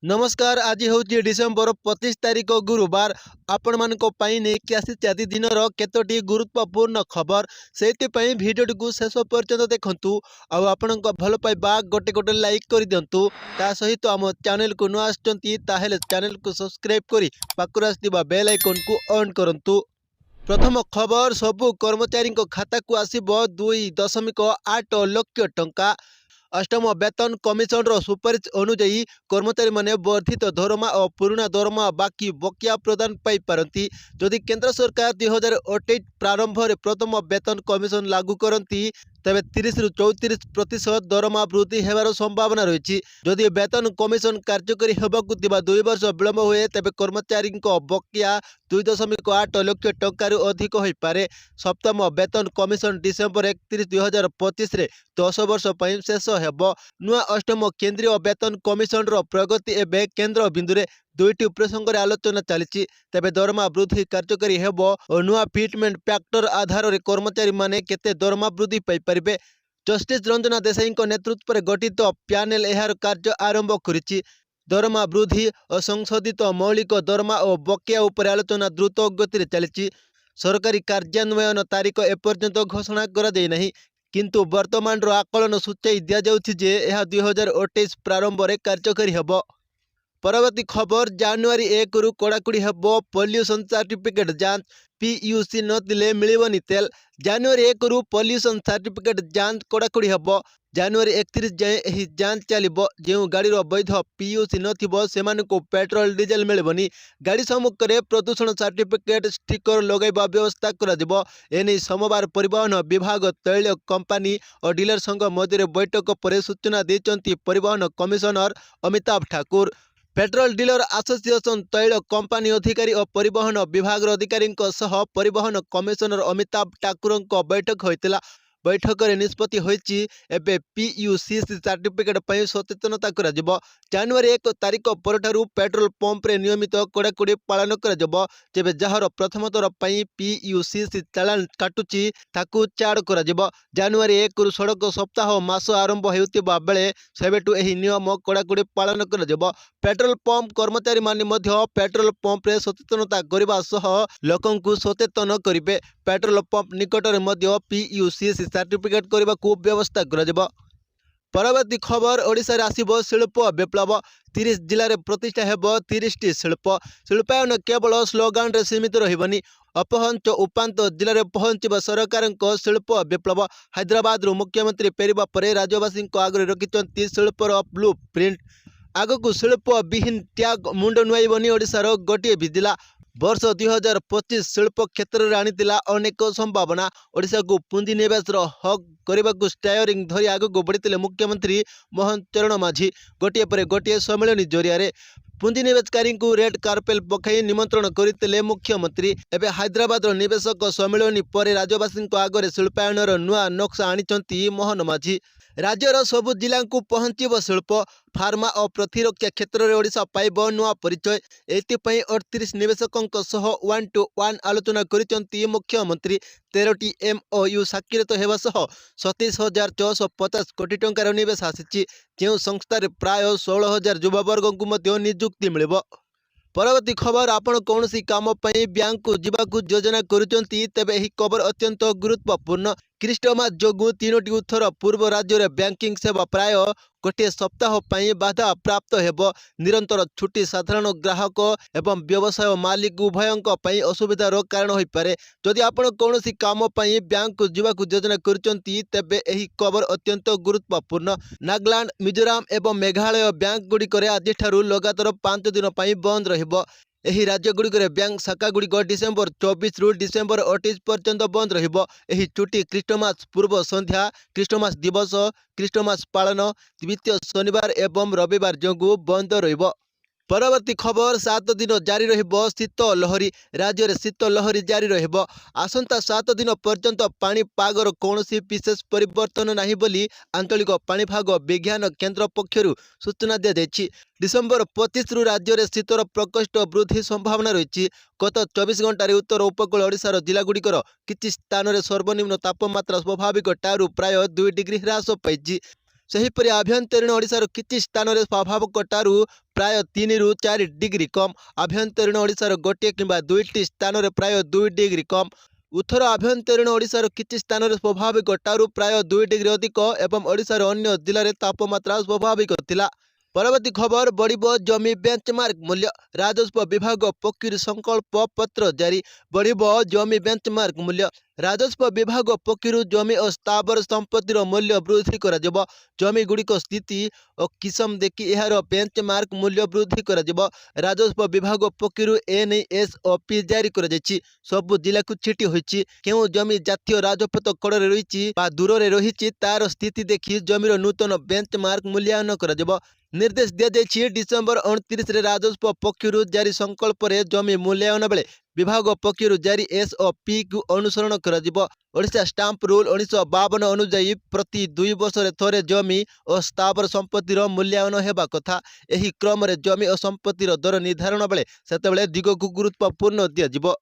नमस्कार। आज हूँ डिसेम्बर 25 तारिख गुरुवार। आपण मानक नहीं आसी आदि दिन केतोटी गुरुत्वपूर्ण खबर से भिडियो को शेष पर्यंत देखु। आपण भल पाइबा गोटे गोटे लाइक कर दिंतु। ता सहित आम चैनल को न आसुँच चैनल को सब्सक्राइब कर पाखर आसवा बेल आइकन को ऑन करंतु। प्रथम खबर सबु कर्मचारी खाता को आसब 2.8 लाख टंका। अष्टम वेतन कमिशन सुपारिश अनुजाई कर्मचारी माने वर्धित दरमा और पुराणा दरमा बाकी बकिया प्रदान पाई पारती। जदि केंद्र सरकार 2028 प्रारंभ में प्रथम वेतन कमिशन लागू करती तेबे 30 रु 34% दरमा वृद्धि हेबार संभावना रही। जदि वेतन कमिशन कार्यकारी होबाकु 2 वर्ष विलंब हुए तेबे कर्मचारी बकिया 2.8 लाख टंकार अधिक हो पारे। सप्तम वेतन कमिशन डिसेम्बर 31, 2025 रे 10 वर्ष पर शेष हेबो। नुआ अष्टम केंद्रीय वेतन कमिशन प्रगति एवं केंद्र बिंदु रे दुईटी प्रसंग रे आलोचना चली। तेबे दरमा वृद्धि कार्यकारी हेबो और नुआ फिटमेंट फैक्टर आधार रे कर्मचारी माने केते दरमा वृद्धि पाई परिबे। जस्टिस रंजना देसाई नेतृत्व में गठित पैनल एहार कार्य आरंभ करिछि। दरमा वृद्धि और संशोधित मौलिक दरमा और बकिया उपर आलोचना द्रुत गति चली। सरकारी कार्यान्वयन तारीख एपर्यंत घोषणा करा जाय नाही, किंतु वर्तमान आकलन सूचाई दि जाउछि जे यह 2028 प्रारंभ में कार्यकारी हेब। परवर्ती खबर जनवरी 1 रु कड़ाकड़ी हेब पॉल्यूशन सर्टिफिकेट जांच। पीयूसी नथिले मिलिबनी तेल। जनवरी 1 रु पॉल्यूशन सर्टिफिकेट जांच कड़ाकड़ी हेब। जनवरी 31 जाए यह जांच चलिबो। जो गाड़ीर वैध पीयूसी नथिबो सेमानकु पेट्रोल डीजेल मिलिबनी। गाड़ी सम्मुखें प्रदूषण सर्टिफिकेट स्टिकर लगाइबा व्यवस्था करा। एने सोमवार परिवहन विभाग, तैल कंपनी और डीलर संघ मध्य बैठक पर सूचना देते परिवहन commissioner Amitabh Thakur. Petrol dealer association, तैल कंपनी अधिकारी और परिवहन विभाग अधिकारी परिवहन कमिशनर अमिताभ ठाकुर बैठक होता। बैठक में निष्पत्ति होइछि एबे पीयूसीसी सर्टिफिकेट पर सचेतनता करा। जनवरी 1 तारिख परठारु पेट्रोल पंप रे नियमित कड़ाकड़ी पालन करा। जेबे जहार प्रथम थर पर पीयूसीसी चालान काटुची ताकू चार्ड करा। जनवरी 1 रु सड़क सप्ताह मास आरंभ होउतिबा बेले सेबेटु एही नियम कड़ाकड़ी पालन करा। पेट्रोल पंप कर्मचारी माने मध्य पेट्रोल पंप रे सचेतनता करबा सह लोकंकु सचेतन करिवे। पेट्रोल पंप निकट में मध्य पीयूसीसी सर्टिफिकेट करने को व्यवस्था करा। परवर्ती खबर ओडिशा रे आसिबो शिल्प विप्लव। 30 जिले में प्रतिष्ठा हेब 30टी शिल्प। शिल्पायन केवल स्लोगान रे सीमित रहिबनी। अपहंच उपांत जिले में पहुंचब सरकार शिल्प विप्लव। हैदराबाद मुख्यमंत्री फेरिबा परे राज्यवासी आगे रखिंट शिल्पर ब्लू प्रिंट। आगक शिल्प विहीन टैग मुंड नुआईबनी ओडिशार गोटे भी जिला। वर्ष 2025 शिल्प क्षेत्र में आनीला अनेक संभावना। ओडिशा को पुंजी निवेश हक करने को स्टायरिंग धरी आगक बढ़ी मुख्यमंत्री मोहन चरण माझी। गोटे पर गोटे सम्मेलन जरिया पुंजी निवेशकारी को रेड कार्पेल पकाई निमंत्रण करते मुख्यमंत्री। एवं हैदराबाद निवेशक सम्मेलन पर राज्यवासी आगे शिल्पायन नुआ नक्शा आनी मोहन माझी। राज्यर सबु जिला को पहुंचब शिल्प। फार्मा और प्रतिरक्षा क्षेत्र में ओडिशा पाइब नुआ परिचय। एथिपाई 38 निवेशकों 1-to-1 आलोचना करिसेंती मुख्यमंत्री। 13टी MOU स्वाक्षरित होगा सह 27,650 कोटी टंकार निवेश आसी। जो संस्थार प्राय 16,000 युवावर्ग को निजुक्ति मिलिबो। परवर्ती खबर आपण कौन सी काम पई बैंक को जीवाकू योजना करुचंती तेबे एही खबर अत्यंत गुरुत्वपूर्ण। क्रिस्टमास जोगु 3टी उत्थर पूर्व राज्य रे बैंकिंग सेवा प्राय गोटे सप्ताह पई बाधा प्राप्त हेबो। निरंतर छुट्टी साधारण ग्राहक एवं व्यवसाय मालिक उभयंक पई असुविधार कारण होई पारे। जदि आपण कौन सी काम पई बैंक को जीवाकू योजना करुचंती तेबे एही खबर अत्यंत गुरुत्वपूर्ण। नागालैंड, मिजोराम एवं मेघालय बैंक गुड़िक आज ठारू लगातार 5 दिन पई बंद रहिबो। एही राज्य गुड़िक बैंक शाखा गुड़िक डिसेम्बर 24 रु डिसेम्बर 28 पर्यंत बंद रहिबो। एही छुट्टी क्रिस्टमास पूर्व संध्या, क्रिस्टमास दिवस, क्रिस्टमास पालन, द्वितीय शनिवार एवं रविवार जोगु बंद रहिबो। परवर्ती खबर 7 दिन जारी रहिबो शीत लहरी। राज्य में शीत लहरी जारी रहिबो। आसंता 7 दिन पर्यंत पाणीपागर कौनसी विशेष परिवर्तन नहीं बोली आंचलिक पाणीपाग विज्ञान केन्द्र पक्षरु सूचना दी जाइछि। डिसेम्बर 25 रु राज्य में शीतर प्रकोष्ठ वृद्धि संभावना रही। गत 24 घंटे उत्तर उपकूल ओडिशार जिलागुड़िकर किछि स्थान में सर्वनिम्न तापमात्रा स्वाभाविक ठारू प्राय 2 डिग्री ह्रास पाइछि। ସେହିପରି ଆଭ୍ୟନ୍ତରୀଣ ଓଡ଼ିଶାର କିଛି ସ୍ଥାନରେ ସ୍ୱାଭାବିକଠାରୁ ପ୍ରାୟ 3ରୁ 4 ଡିଗ୍ରୀ କମ୍, ଆଭ୍ୟନ୍ତରୀଣ ଓଡ଼ିଶାର ଗୋଟିଏ କିମ୍ବା ଦୁଇଟି ସ୍ଥାନରେ ପ୍ରାୟ 2 ଡିଗ୍ରୀ କମ୍, ଉତ୍ତର ଆଭ୍ୟନ୍ତରୀଣ ଓଡ଼ିଶାର କିଛି ସ୍ଥାନରେ ସ୍ୱାଭାବିକଠାରୁ ପ୍ରାୟ 2 ଡିଗ୍ରୀ ଅଧିକ ଏବଂ ଓଡ଼ିଶାର ଅନ୍ୟ ଜିଲ୍ଲାରେ ତାପମାତ୍ରା ସ୍ୱାଭାବିକ ଥିଲା। ପରବର୍ତ୍ତୀ ଖବର ବଢ଼ିବ ଜମି ବେଞ୍ଚମାର୍କ ମୂଲ୍ୟ, ରାଜସ୍ୱ ବିଭାଗ ପକ୍ଷରୁ ସଂକଳ୍ପ ପତ୍ର ଜାରି। ବଢ଼ିବ ଜମି ବେଞ୍ଚମାର୍କ ମୂଲ୍ୟ, ରାଜସ୍ୱ ବିଭାଗ ପକ୍ଷରୁ ଜମି ଓ ସ୍ଥାବର ସମ୍ପତ୍ତିର ମୂଲ୍ୟ ବୃଦ୍ଧି କରାଯିବ। ଜମିଗୁଡ଼ିକ ସ୍ଥିତି ଓ କିସମ ଦେଖି ଏହାର ବେଞ୍ଚମାର୍କ ମୂଲ୍ୟ ବୃଦ୍ଧି କରାଯିବ। ରାଜସ୍ୱ ବିଭାଗ ପକ୍ଷରୁ ଏନେଇ ଏସ୍ଓପି ଜାରି କରାଯାଇଛି। ସବୁ ଜିଲ୍ଲାକୁ ଛିଟି ହୋଇଛି। କେଉଁ ଜମି ଜାତୀୟ ରାଜପଥ କଡ଼ରେ ରହିଛି ବା ଦୂରରେ ରହିଛି ତାର ସ୍ଥିତି ଦେଖି ଜମିର ନୂତନ ବେଞ୍ଚମାର୍କ ମୂଲ୍ୟାୟନ କରାଯିବ। ନିର୍ଦ୍ଦେଶ ଦିଆଯାଇଛି। ଡିସେମ୍ବର 29ରେ ରାଜସ୍ୱ ପକ୍ଷରୁ ଜାରି ସଂକଳ୍ପରେ ଜମି ମୂଲ୍ୟାୟନ ବେଳେ ବିଭାଗ ପକ୍ଷରୁ ଜାରି ଏସ୍ଓପିକୁ ଅନୁସରଣ କରାଯିବ। ଓଡ଼ିଶା ଷ୍ଟାମ୍ପ ରୁଲ୍ 1952 ଅନୁଯାୟୀ ପ୍ରତି 2 ବର୍ଷରେ ଥରେ ଜମି ଓ ସ୍ଥାବର ସମ୍ପତ୍ତିର ମୂଲ୍ୟାୟନ ହେବା କଥା। ଏହି କ୍ରମରେ ଜମି ଓ ସମ୍ପତ୍ତିର ଦର ନିର୍ଦ୍ଧାରଣ ବେଳେ ସେତେବେଳେ ଦିଗକୁ ଗୁରୁତ୍ୱପୂର୍ଣ୍ଣ ଦିଆଯିବ।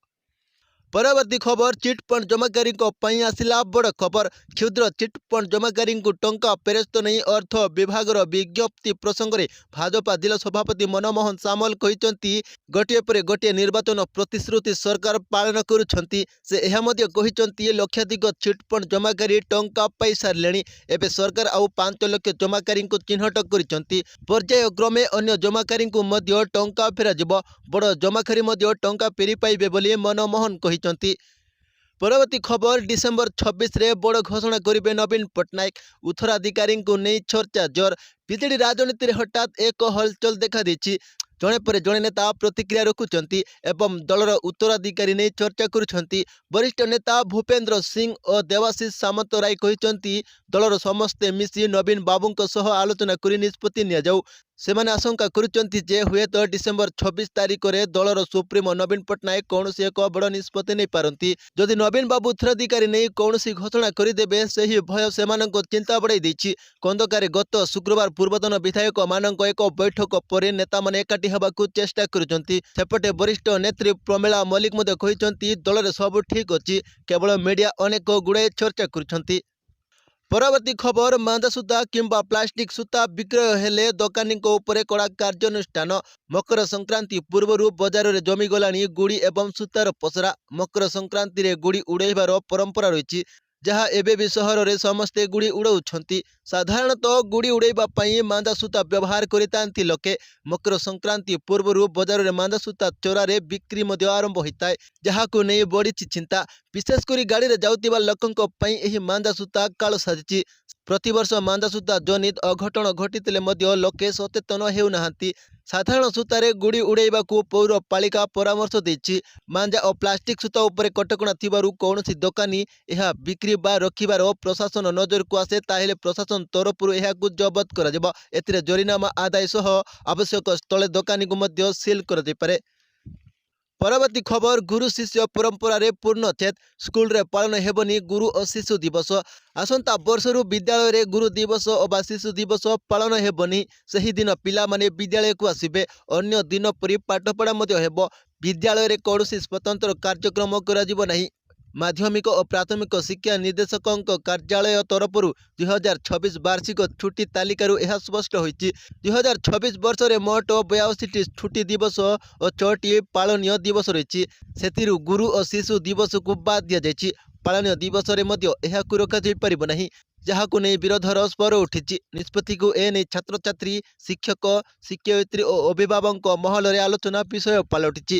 ପରବର୍ତ୍ତୀ ଖବର ଚିଟ୍‌ଫଣ୍ଡ ଜମାକାରୀଙ୍କ ପାଇଁ ଆସିଲା ବଡ଼ ଖବର। କ୍ଷୁଦ୍ର ଚିଟ୍‌ଫଣ୍ଡ ଜମାକାରୀଙ୍କୁ ଟଙ୍କା ଫେରସ୍ତ ନେଇ ଅର୍ଥ ବିଭାଗର ବିଜ୍ଞପ୍ତି ପ୍ରସଙ୍ଗରେ ଭାଜପା ଜିଲ୍ଲା ସଭାପତି ମନମୋହନ ସାମଲ କହିଛନ୍ତି, ଗୋଟିଏ ପରେ ଗୋଟିଏ ନିର୍ବାଚନ ପ୍ରତିଶ୍ରୁତି ସରକାର ପାଳନ କରୁଛନ୍ତି। ସେ ଏହା ମଧ୍ୟ କହିଛନ୍ତି, ଲକ୍ଷାଧିକ ଚିଟ୍‌ଫଣ୍ଡ ଜମାକାରୀ ଟଙ୍କା ପାଇସାରିଲେଣି। ଏବେ ସରକାର ଆଉ 5 ଲକ୍ଷ ଜମାକାରୀଙ୍କୁ ଚିହ୍ନଟ କରିଛନ୍ତି। ପର୍ଯ୍ୟାୟକ୍ରମେ ଅନ୍ୟ ଜମାକାରୀଙ୍କୁ ମଧ୍ୟ ଟଙ୍କା ଫେରାଯିବ। ବଡ଼ ଜମାକାରୀ ମଧ୍ୟ ଟଙ୍କା ଫେରି ପାଇବେ ବୋଲି ମନମୋହନ କହିଛନ୍ତି। ପରବର୍ତ୍ତୀ ଖବର ଡିସେମ୍ବର 26ରେ ବଡ଼ ଘୋଷଣା କରିବେ ନବୀନ ପଟ୍ଟନାୟକ, ଉତ୍ତରାଧିକାରୀଙ୍କୁ ନେଇ ଚର୍ଚ୍ଚା ଜୋର। ବିଜେଡି ରାଜନୀତିରେ ହଠାତ୍ ଏକ ହଲଚଲ ଦେଖାଦେଇଛି। ଜଣେ ପରେ ଜଣେ ନେତା ପ୍ରତିକ୍ରିୟା ରଖୁଛନ୍ତି ଏବଂ ଦଳର ଉତ୍ତରାଧିକାରୀ ନେଇ ଚର୍ଚ୍ଚା କରୁଛନ୍ତି। ବରିଷ୍ଠ ନେତା ଭୂପେନ୍ଦ୍ର ସିଂ ଓ ଦେବାଶିଷ ସାମନ୍ତରାୟ କହିଛନ୍ତି, ଦଳର ସମସ୍ତେ ମିଶି ନବୀନ ବାବୁଙ୍କ ସହ ଆଲୋଚନା କରି ନିଷ୍ପତ୍ତି ନିଆଯାଉ। ସେମାନେ ଆଶଙ୍କା କରୁଛନ୍ତି ଯେ ହୁଏତ ଡିସେମ୍ବର 26 ତାରିଖରେ ଦଳର ସୁପ୍ରିମୋ ନବୀନ ପଟ୍ଟନାୟକ କୌଣସି ଏକ ବଡ଼ ନିଷ୍ପତ୍ତି ନେଇପାରନ୍ତି। ଯଦି ନବୀନ ବାବୁ ଉତ୍ତରାଧିକାରୀ ନେଇ କୌଣସି ଘୋଷଣା କରିଦେବେ, ସେହି ଭୟ ସେମାନଙ୍କ ଚିନ୍ତା ବଢ଼ାଇ ଦେଇଛି। ଖୋନ୍ଦକାରେ ଗତ ଶୁକ୍ରବାର ପୂର୍ବତନ ବିଧାୟକମାନଙ୍କ ଏକ ବୈଠକ ପରେ ନେତାମାନେ ଏକାଠି ହେବାକୁ ଚେଷ୍ଟା କରୁଛନ୍ତି। ସେପଟେ ବରିଷ୍ଠ ନେତ୍ରୀ ପ୍ରମିଳା ମଲ୍ଲିକ ମଧ୍ୟ କହିଛନ୍ତି, ଦଳରେ ସବୁ ଠିକ୍ ଅଛି, କେବଳ ମିଡିଆ ଅନେକ ଗୁଡ଼ାଏ ଚର୍ଚ୍ଚା କରୁଛନ୍ତି। ପରବର୍ତ୍ତୀ ଖବର ମାନ୍ଦା ସୂତା କିମ୍ବା ପ୍ଲାଷ୍ଟିକ ସୂତା ବିକ୍ରୟ ହେଲେ ଦୋକାନୀଙ୍କ ଉପରେ କଡ଼ା କାର୍ଯ୍ୟାନୁଷ୍ଠାନ। ମକର ସଂକ୍ରାନ୍ତି ପୂର୍ବରୁ ବଜାରରେ ଜମିଗଲାଣି ଗୁଡ଼ି ଏବଂ ସୂତାର ପସରା। ମକର ସଂକ୍ରାନ୍ତିରେ ଗୁଡ଼ି ଉଡ଼ାଇବାର ପରମ୍ପରା ରହିଛି, ଯାହା ଏବେ ବି ସହରରେ ସମସ୍ତେ ଗୁଡ଼ି ଉଡ଼ାଉଛନ୍ତି। ସାଧାରଣତଃ ଗୁଡ଼ି ଉଡ଼ାଇବା ପାଇଁ ମାନ୍ଦା ସୂତା ବ୍ୟବହାର କରିଥାନ୍ତି ଲୋକେ। ମକର ସଂକ୍ରାନ୍ତି ପୂର୍ବରୁ ବଜାରରେ ମାନ୍ଦା ସୂତା ଚୋରାରେ ବିକ୍ରି ମଧ୍ୟ ଆରମ୍ଭ ହୋଇଥାଏ, ଯାହାକୁ ନେଇ ବଢ଼ିଛି ଚିନ୍ତା। ବିଶେଷ କରି ଗାଡ଼ିରେ ଯାଉଥିବା ଲୋକଙ୍କ ପାଇଁ ଏହି ମାନ୍ଦା ସୂତା କାଳ ସାଜିଛି। ପ୍ରତିବର୍ଷ ମାନ୍ଦା ସୂତା ଜନିତ ଅଘଟଣ ଘଟିଥିଲେ ମଧ୍ୟ ଲୋକେ ସଚେତନ ହେଉନାହାନ୍ତି। ସାଧାରଣ ସୂତାରେ ଗୁଡ଼ି ଉଡ଼ାଇବାକୁ ପୌରପାଳିକା ପରାମର୍ଶ ଦେଇଛି। ମାଞ୍ଜା ଓ ପ୍ଲାଷ୍ଟିକ ସୂତା ଉପରେ କଟକଣା ଥିବାରୁ କୌଣସି ଦୋକାନୀ ଏହା ବିକ୍ରି ବା ରଖିବାର ପ୍ରଶାସନ ନଜରକୁ ଆସେ ତାହେଲେ ପ୍ରଶାସନ ତରଫରୁ ଏହାକୁ ଜବତ କରାଯିବ। ଏଥିରେ ଜରିମାନା ଆଦାୟ ସହ ଆବଶ୍ୟକ ସ୍ଥଳେ ଦୋକାନୀକୁ ମଧ୍ୟ ସିଲ୍ କରାଯାଇପାରେ। ପରବର୍ତ୍ତୀ ଖବର ଗୁରୁ ଶିଷ୍ୟ ପରମ୍ପରାରେ ପୂର୍ଣ୍ଣଚ୍ଛେଦ, ସ୍କୁଲରେ ପାଳନ ହେବନି ଗୁରୁ ଓ ଶିଶୁ ଦିବସ। ଆସନ୍ତା ବର୍ଷରୁ ବିଦ୍ୟାଳୟରେ ଗୁରୁ ଦିବସ ଅବା ଶିଶୁ ଦିବସ ପାଳନ ହେବନି। ସେହିଦିନ ପିଲାମାନେ ବିଦ୍ୟାଳୟକୁ ଆସିବେ। ଅନ୍ୟ ଦିନ ପରି ପାଠପଢ଼ା ମଧ୍ୟ ହେବ। ବିଦ୍ୟାଳୟରେ କୌଣସି ସ୍ୱତନ୍ତ୍ର କାର୍ଯ୍ୟକ୍ରମ କରାଯିବ ନାହିଁ। ମାଧ୍ୟମିକ ଓ ପ୍ରାଥମିକ ଶିକ୍ଷା ନିର୍ଦ୍ଦେଶକଙ୍କ କାର୍ଯ୍ୟାଳୟ ତରଫରୁ 2026 ବାର୍ଷିକ ଛୁଟି ତାଲିକାରୁ ଏହା ସ୍ପଷ୍ଟ ହୋଇଛି। 2026 ବର୍ଷରେ ମୋଟ 82ଟି ଛୁଟି ଦିବସ ଓ 6ଟି ପାଳନୀୟ ଦିବସ ରହିଛି। ସେଥିରୁ ଗୁରୁ ଓ ଶିଶୁ ଦିବସକୁ ବାଦ୍ ଦିଆଯାଇଛି। ପାଳନୀୟ ଦିବସରେ ମଧ୍ୟ ଏହାକୁ ରଖାଯାଇପାରିବ ନାହିଁ, ଯାହାକୁ ନେଇ ବିରୋଧର ସ୍ୱର ଉଠିଛି। ନିଷ୍ପତ୍ତିକୁ ଏନେଇ ଛାତ୍ରଛାତ୍ରୀ, ଶିକ୍ଷକ, ଶିକ୍ଷୟିତ୍ରୀ ଓ ଅଭିଭାବକଙ୍କ ମହଲରେ ଆଲୋଚନା ବିଷୟ ପାଲଟିଛି।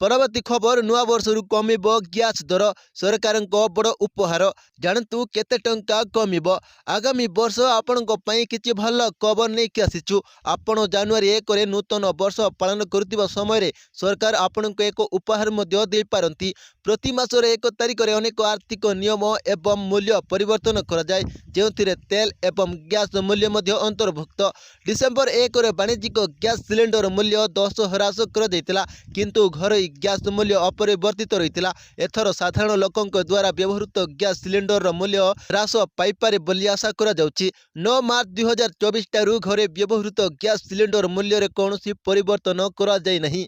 ପରବର୍ତ୍ତୀ ଖବର ନୂଆ ବର୍ଷରୁ କମିବ ଗ୍ୟାସ୍ ଦର, ସରକାରଙ୍କ ବଡ଼ ଉପହାର। ଜାଣନ୍ତୁ କେତେ ଟଙ୍କା କମିବ। ଆଗାମୀ ବର୍ଷ ଆପଣଙ୍କ ପାଇଁ କିଛି ଭଲ ଖବର ନେଇକି ଆସିଛୁ। ଆପଣ ଜାନୁଆରୀ 1ରେ ନୂତନ ବର୍ଷ ପାଳନ କରୁଥିବା ସମୟରେ ସରକାର ଆପଣଙ୍କୁ ଏକ ଉପହାର ମଧ୍ୟ ଦେଇପାରନ୍ତି। ପ୍ରତି ମାସର 1 ତାରିଖରେ ଅନେକ ଆର୍ଥିକ ନିୟମ ଏବଂ ମୂଲ୍ୟ ପରିବର୍ତ୍ତନ କରାଯାଏ, ଯେଉଁଥିରେ ତେଲ ଏବଂ ଗ୍ୟାସ୍ ମୂଲ୍ୟ ମଧ୍ୟ ଅନ୍ତର୍ଭୁକ୍ତ। ଡିସେମ୍ବର 1ରେ ବାଣିଜ୍ୟିକ ଗ୍ୟାସ୍ ସିଲିଣ୍ଡର ମୂଲ୍ୟ 10 ହ୍ରାସ କରାଯାଇଥିଲା, କିନ୍ତୁ ଘରୋଇ ଗ୍ୟାସ୍ ମୂଲ୍ୟ ଅପରିବର୍ତ୍ତିତ ରହିଥିଲା। ଏଥର ସାଧାରଣ ଲୋକଙ୍କ ଦ୍ୱାରା ବ୍ୟବହୃତ ଗ୍ୟାସ୍ ସିଲିଣ୍ଡରର ମୂଲ୍ୟ ହ୍ରାସ ପାଇପାରେ ବୋଲି ଆଶା କରାଯାଉଛି। 9 ମାର୍ଚ୍ଚ 2024 ଠାରୁ ଘରେ ବ୍ୟବହୃତ ଗ୍ୟାସ୍ ସିଲିଣ୍ଡର ମୂଲ୍ୟରେ କୌଣସି ପରିବର୍ତ୍ତନ କରାଯାଇନାହିଁ।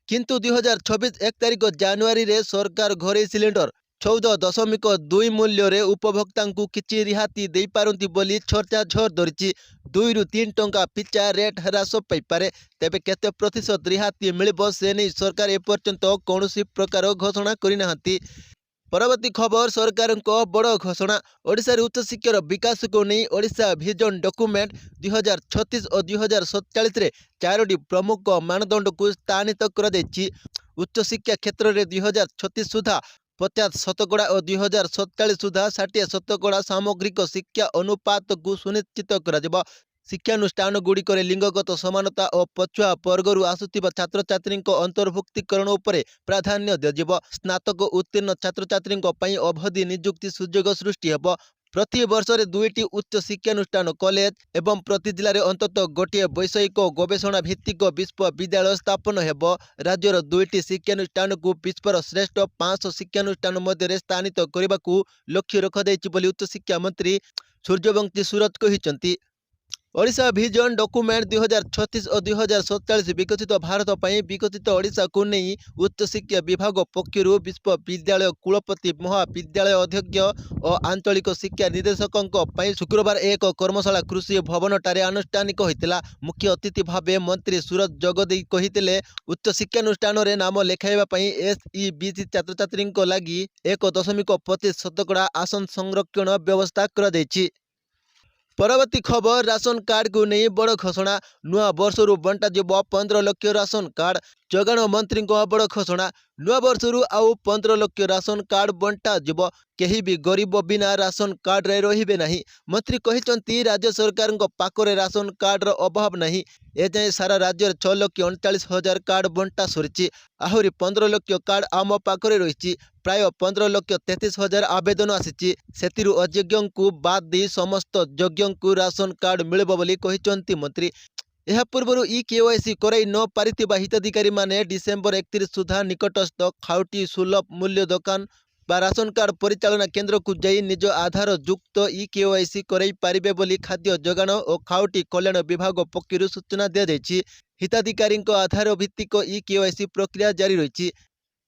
କିନ୍ତୁ 2026 1 ତାରିଖ ଜାନୁଆରୀରେ ସରକାର ଘରୋଇ ସିଲିଣ୍ଡର 14.2 ମୂଲ୍ୟରେ ଉପଭୋକ୍ତାଙ୍କୁ କିଛି ରିହାତି ଦେଇପାରନ୍ତି ବୋଲି ଚର୍ଚ୍ଚା ଝଡ଼ ଧରିଛି। 2 ରୁ 3 ଟଙ୍କା ପିଛା ରେଟ୍ ହ୍ରାସ ପାଇପାରେ। ତେବେ କେତେ ପ୍ରତିଶତ ରିହାତି ମିଳିବ ସେ ନେଇ ସରକାର ଏପର୍ଯ୍ୟନ୍ତ କୌଣସି ପ୍ରକାର ଘୋଷଣା କରିନାହାନ୍ତି। ପରବର୍ତ୍ତୀ ଖବର ସରକାରଙ୍କ ବଡ଼ ଘୋଷଣା। ଓଡ଼ିଶାରେ ଉଚ୍ଚଶିକ୍ଷାର ବିକାଶକୁ ନେଇ ଓଡ଼ିଶା ଭିଜନ ଡକୁମେଣ୍ଟ 2036 ଓ 2047ରେ 4ଟି ପ୍ରମୁଖ ମାନଦଣ୍ଡକୁ ସ୍ଥାନିତ କରାଯାଇଛି। ଉଚ୍ଚଶିକ୍ଷା କ୍ଷେତ୍ରରେ 2036 ସୁଦ୍ଧା 50% ଓ 2047 ସୁଦ୍ଧା 60% ସାମଗ୍ରିକ ଶିକ୍ଷା ଅନୁପାତକୁ ସୁନିଶ୍ଚିତ କରାଯିବ। ଶିକ୍ଷାନୁଷ୍ଠାନଗୁଡ଼ିକରେ ଲିଙ୍ଗଗତ ସମାନତା ଓ ପଛୁଆ ବର୍ଗରୁ ଆସୁଥିବା ଛାତ୍ରଛାତ୍ରୀଙ୍କ ଅନ୍ତର୍ଭୁକ୍ତିକରଣ ଉପରେ ପ୍ରାଧାନ୍ୟ ଦିଆଯିବ। ସ୍ନାତକ ଉତ୍ତୀର୍ଣ୍ଣ ଛାତ୍ରଛାତ୍ରୀଙ୍କ ପାଇଁ ଅବଧି ନିଯୁକ୍ତି ସୁଯୋଗ ସୃଷ୍ଟି ହେବ। ପ୍ରତି ବର୍ଷରେ 2ଟି ଉଚ୍ଚ ଶିକ୍ଷାନୁଷ୍ଠାନ କଲେଜ ଏବଂ ପ୍ରତି ଜିଲ୍ଲାରେ ଅନ୍ତତଃ ଗୋଟିଏ ବୈଷୟିକ ଗବେଷଣା ଭିତ୍ତିକ ବିଶ୍ୱବିଦ୍ୟାଳୟ ସ୍ଥାପନ ହେବ। ରାଜ୍ୟର 2ଟି ଶିକ୍ଷାନୁଷ୍ଠାନକୁ ବିଶ୍ୱର ଶ୍ରେଷ୍ଠ 500 ଶିକ୍ଷାନୁଷ୍ଠାନ ମଧ୍ୟରେ ସ୍ଥାନିତ କରିବାକୁ ଲକ୍ଷ୍ୟ ରଖାଯାଇଛି ବୋଲି ଉଚ୍ଚଶିକ୍ଷା ମନ୍ତ୍ରୀ ସୂର୍ଯ୍ୟବଂଶୀ ସୁରତ କହିଛନ୍ତି। ଓଡ଼ିଶା ଭିଜନ ଡକୁମେଣ୍ଟ 2036 ଓ 2047 ବିକଶିତ ଭାରତ ପାଇଁ ବିକଶିତ ଓଡ଼ିଶାକୁ ନେଇ ଉଚ୍ଚଶିକ୍ଷା ବିଭାଗ ପକ୍ଷରୁ ବିଶ୍ୱବିଦ୍ୟାଳୟ କୁଳପତି, ମହାବିଦ୍ୟାଳୟ ଅଧ୍ୟକ୍ଷ ଓ ଆଞ୍ଚଳିକ ଶିକ୍ଷା ନିର୍ଦ୍ଦେଶକଙ୍କ ପାଇଁ ଶୁକ୍ରବାର ଏକ କର୍ମଶାଳା କୃଷି ଭବନଠାରେ ଆନୁଷ୍ଠାନିକ ହୋଇଥିଲା। ମୁଖ୍ୟ ଅତିଥି ଭାବେ ମନ୍ତ୍ରୀ ସୁରତ ଯୋଗଦେଇ କହିଥିଲେ, ଉଚ୍ଚ ଶିକ୍ଷାନୁଷ୍ଠାନରେ ନାମ ଲେଖାଇବା ପାଇଁ SEBC ଛାତ୍ରଛାତ୍ରୀଙ୍କ ଲାଗି 1.25% ଆସନ ସଂରକ୍ଷଣ ବ୍ୟବସ୍ଥା କରାଯାଇଛି। ପରବର୍ତ୍ତୀ ଖବର ରାସନ କାର୍ଡକୁ ନେଇ ବଡ଼ ଘୋଷଣା। ନୂଆ ବର୍ଷରୁ ବଣ୍ଟାଯିବ 15 ଲକ୍ଷ ରାସନ କାର୍ଡ। ଯୋଗାଣ ମନ୍ତ୍ରୀଙ୍କ ବଡ଼ ଘୋଷଣା। ନୂଆ ବର୍ଷରୁ ଆଉ 15 ଲକ୍ଷ ରାସନ କାର୍ଡ ବଣ୍ଟାଯିବ। କେହି ବି ଗରିବ ବିନା ରାସନ କାର୍ଡରେ ରହିବେ ନାହିଁ। ମନ୍ତ୍ରୀ କହିଛନ୍ତି, ରାଜ୍ୟ ସରକାରଙ୍କ ପାଖରେ ରାସନ କାର୍ଡର ଅଭାବ ନାହିଁ। ଏଯାଏଁ ସାରା ରାଜ୍ୟରେ 6,39,000 କାର୍ଡ ବଣ୍ଟା ସରିଛି। ଆହୁରି 15 ଲକ୍ଷ କାର୍ଡ ଆମ ପାଖରେ ରହିଛି। ପ୍ରାୟ 15,33,000 ଆବେଦନ ଆସିଛି। ସେଥିରୁ ଅଯୋଗ୍ୟଙ୍କୁ ବାଦ୍ ଦେଇ ସମସ୍ତ ଯୋଗ୍ୟଙ୍କୁ ରାସନ କାର୍ଡ ମିଳିବ ବୋଲି କହିଛନ୍ତି ମନ୍ତ୍ରୀ। ଏହା ପୂର୍ବରୁ EKYC କରାଇ ନ ପାରିଥିବା ହିତାଧିକାରୀମାନେ ଡିସେମ୍ବର 31 ସୁଦ୍ଧା ନିକଟସ୍ଥ ଖାଉଟି ସୁଲଭ ମୂଲ୍ୟ ଦୋକାନ ବା ରାସନ କାର୍ଡ ପରିଚାଳନା କେନ୍ଦ୍ରକୁ ଯାଇ ନିଜ ଆଧାର ଯୁକ୍ତ EKYC କରାଇ ପାରିବେ ବୋଲି ଖାଦ୍ୟ ଯୋଗାଣ ଓ ଖାଉଟି କଲ୍ୟାଣ ବିଭାଗ ପକ୍ଷରୁ ସୂଚନା ଦିଆଯାଇଛି। ହିତାଧିକାରୀଙ୍କ ଆଧାର ଭିତ୍ତିକ EKYC ପ୍ରକ୍ରିୟା ଜାରି ରହିଛି।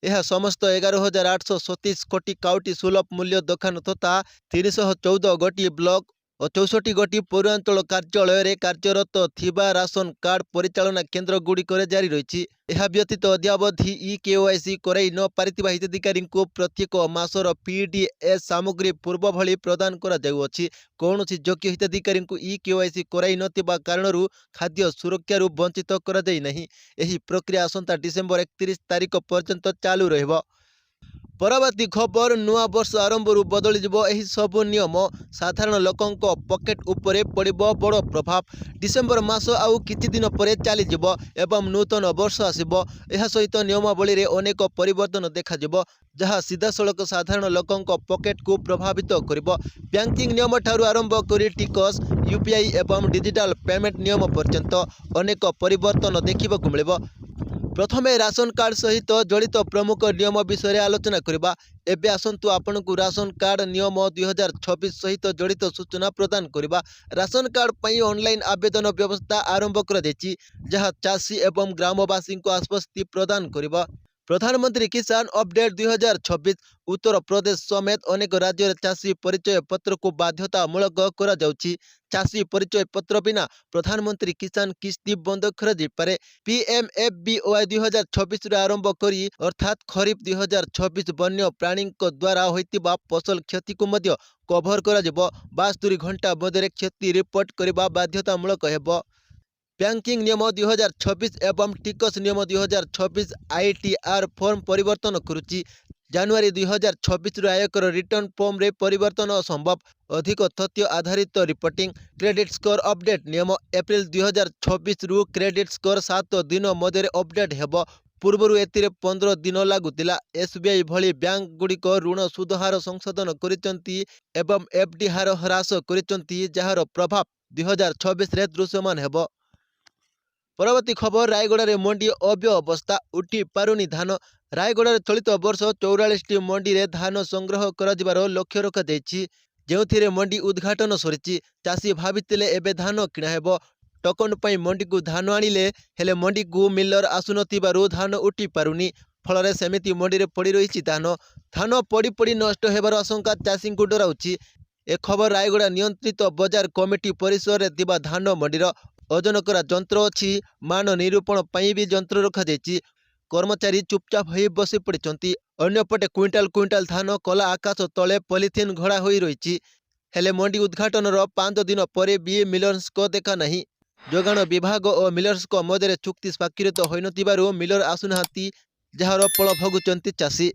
ଏହା ସମସ୍ତ 11,837 କୋଟି ଖାଉଟି ସୁଲଭ ମୂଲ୍ୟ ଦୋକାନ ତଥା 314 ଗୋଟି ବ୍ଲକ ଓ 64 ଗୋଟି ପୌରାଞ୍ଚଳ କାର୍ଯ୍ୟାଳୟରେ କାର୍ଯ୍ୟରତ ଥିବା ରାସନ କାର୍ଡ ପରିଚାଳନା କେନ୍ଦ୍ରଗୁଡ଼ିକରେ ଜାରି ରହିଛି। ଏହା ବ୍ୟତୀତ ଅଦ୍ୟାବଧି EKYC କରାଇ ନ ପାରିଥିବା ହିତାଧିକାରୀଙ୍କୁ ପ୍ରତ୍ୟେକ ମାସର PDS ସାମଗ୍ରୀ ପୂର୍ବ ଭଳି ପ୍ରଦାନ କରାଯାଉଅଛି। କୌଣସି ଯୋଗ୍ୟ ହିତାଧିକାରୀଙ୍କୁ EKYC କରାଇ ନଥିବା କାରଣରୁ ଖାଦ୍ୟ ସୁରକ୍ଷାରୁ ବଞ୍ଚିତ କରାଯାଇ ନାହିଁ। ଏହି ପ୍ରକ୍ରିୟା ଆସନ୍ତା ଡିସେମ୍ବର 31 ତାରିଖ ପର୍ଯ୍ୟନ୍ତ ଚାଲୁ ରହିବ। ପରବର୍ତ୍ତୀ ଖବର ନୂଆ ବର୍ଷ ଆରମ୍ଭରୁ ବଦଳିଯିବ ଏହି ସବୁ ନିୟମ। ସାଧାରଣ ଲୋକଙ୍କ ପକେଟ ଉପରେ ପଡ଼ିବ ବଡ଼ ପ୍ରଭାବ। ଡିସେମ୍ବର ମାସ ଆଉ କିଛି ଦିନ ପରେ ଚାଲିଯିବ ଏବଂ ନୂତନ ବର୍ଷ ଆସିବ। ଏହା ସହିତ ନିୟମାବଳୀରେ ଅନେକ ପରିବର୍ତ୍ତନ ଦେଖାଯିବ, ଯାହା ସିଧାସଳଖ ସାଧାରଣ ଲୋକଙ୍କ ପକେଟକୁ ପ୍ରଭାବିତ କରିବ। ବ୍ୟାଙ୍କିଂ ନିୟମଠାରୁ ଆରମ୍ଭ କରି ଟିକସ, UPI ଏବଂ ଡିଜିଟାଲ ପେମେଣ୍ଟ ନିୟମ ପର୍ଯ୍ୟନ୍ତ ଅନେକ ପରିବର୍ତ୍ତନ ଦେଖିବାକୁ ମିଳିବ। ପ୍ରଥମେ ରାସନ କାର୍ଡ ସହିତ ଜଡ଼ିତ ପ୍ରମୁଖ ନିୟମ ବିଷୟରେ ଆଲୋଚନା କରିବା। ଏବେ ଆସନ୍ତୁ ଆପଣଙ୍କୁ ରାସନ କାର୍ଡ ନିୟମ 2026 ସହିତ ଜଡ଼ିତ ସୂଚନା ପ୍ରଦାନ କରିବା। ରାସନ କାର୍ଡ ପାଇଁ ଅନଲାଇନ୍ ଆବେଦନ ବ୍ୟବସ୍ଥା ଆରମ୍ଭ କରାଯାଇଛି, ଯାହା ଚାଷୀ ଏବଂ ଗ୍ରାମବାସୀଙ୍କୁ ଆଶ୍ୱସ୍ତି ପ୍ରଦାନ କରିବ। ପ୍ରଧାନମନ୍ତ୍ରୀ କିଷାନ ଅପଡେଟ୍ 2026। ଉତ୍ତରପ୍ରଦେଶ ସମେତ ଅନେକ ରାଜ୍ୟରେ ଚାଷୀ ପରିଚୟ ପତ୍ରକୁ ବାଧ୍ୟତାମୂଳକ କରାଯାଉଛି। ଚାଷୀ ପରିଚୟ ପତ୍ର ବିନା ପ୍ରଧାନମନ୍ତ୍ରୀ କିଷାନ କିସ୍ତି ବନ୍ଦ କରାଯାଇପାରେ। PMFBY 2026ରୁ ଆରମ୍ଭ କରି ଅର୍ଥାତ୍ ଖରିଫ 2026 ବନ୍ୟ ପ୍ରାଣୀଙ୍କ ଦ୍ୱାରା ହୋଇଥିବା ଫସଲ କ୍ଷତିକୁ ମଧ୍ୟ କଭର କରାଯିବ। 72 ଘଣ୍ଟା ମଧ୍ୟରେ କ୍ଷତି ରିପୋର୍ଟ କରିବା ବାଧ୍ୟତାମୂଳକ ହେବ। ବ୍ୟାଙ୍କିଂ ନିୟମ 2026 ଏବଂ ଟିକସ ନିୟମ 2026 ITR ଫର୍ମ ପରିବର୍ତ୍ତନ କରୁଛି। ଜାନୁଆରୀ 2026ରୁ ଆୟକର ରିଟର୍ଣ୍ଣ ଫର୍ମରେ ପରିବର୍ତ୍ତନ ଅସମ୍ଭବ। ଅଧିକ ତଥ୍ୟ ଆଧାରିତ ରିପୋର୍ଟିଂ। କ୍ରେଡିଟ୍ ସ୍କୋର ଅପଡେଟ୍ ନିୟମ। ଏପ୍ରିଲ 2026ରୁ କ୍ରେଡିଟ୍ ସ୍କୋର 7 ଦିନ ମଧ୍ୟରେ ଅପଡେଟ୍ ହେବ। ପୂର୍ବରୁ ଏଥିରେ 15 ଦିନ ଲାଗୁଥିଲା। SBI ଭଳି ବ୍ୟାଙ୍କଗୁଡ଼ିକ ଋଣ ସୁଧ ହାର ସଂଶୋଧନ କରିଛନ୍ତି ଏବଂ FD ହାର ହ୍ରାସ କରିଛନ୍ତି, ଯାହାର ପ୍ରଭାବ 2026ରେ ଦୃଶ୍ୟମାନ ହେବ। ପରବର୍ତ୍ତୀ ଖବର ରାୟଗଡ଼ାରେ ମଣ୍ଡି ଅବ୍ୟବସ୍ଥା, ଉଠି ପାରୁନି ଧାନ। ରାୟଗଡ଼ାରେ ଚଳିତ ବର୍ଷ 44ଟି ମଣ୍ଡିରେ ଧାନ ସଂଗ୍ରହ କରାଯିବାର ଲକ୍ଷ୍ୟ ରଖାଯାଇଛି, ଯେଉଁଥିରେ ମଣ୍ଡି ଉଦ୍ଘାଟନ ସରିଛି। ଚାଷୀ ଭାବିଥିଲେ ଏବେ ଧାନ କିଣା ହେବ। ଟୋକନ ପାଇଁ ମଣ୍ଡିକୁ ଧାନ ଆଣିଲେ ହେଲେ ମଣ୍ଡିକୁ ମିଲର ଆସୁନଥିବାରୁ ଧାନ ଉଠି ପାରୁନି। ଫଳରେ ସେମିତି ମଣ୍ଡିରେ ପଡ଼ି ରହିଛି ଧାନ ପଡ଼ି ପଡ଼ି ନଷ୍ଟ ହେବାର ଆଶଙ୍କା ଚାଷୀଙ୍କୁ ଡରାଉଛି। ଏ ଖବର ରାୟଗଡ଼ା ନିୟନ୍ତ୍ରିତ ବଜାର କମିଟି ପରିସରରେ ଥିବା ଧାନ ମଣ୍ଡିର। ଓଜନ କରା ଯନ୍ତ୍ର ଅଛି, ମାନ ନିରୂପଣ ପାଇଁ ବି ଯନ୍ତ୍ର ରଖାଯାଇଛି। କର୍ମଚାରୀ ଚୁପଚାପ ହୋଇ ବସି ପଡ଼ିଛନ୍ତି। ଅନ୍ୟପଟେ କୁଇଣ୍ଟାଲ କୁଇଣ୍ଟାଲ ଧାନ କଲା ଆକାଶ ତଳେ ପଲିଥିନ୍ ଘୋଡ଼ା ହୋଇ ରହିଛି। ହେଲେ ମଣ୍ଡି ଉଦ୍ଘାଟନର 5 ଦିନ ପରେ ବି ମିଲର୍ସଙ୍କ ଦେଖା ନାହିଁ। ଯୋଗାଣ ବିଭାଗ ଓ ମିଲର୍ସଙ୍କ ମଧ୍ୟରେ ଚୁକ୍ତି ସ୍ୱାକ୍ଷରିତ ହୋଇନଥିବାରୁ ମିଲର ଆସୁନାହାନ୍ତି, ଯାହାର ଫଳ ଭୋଗୁଛନ୍ତି ଚାଷୀ।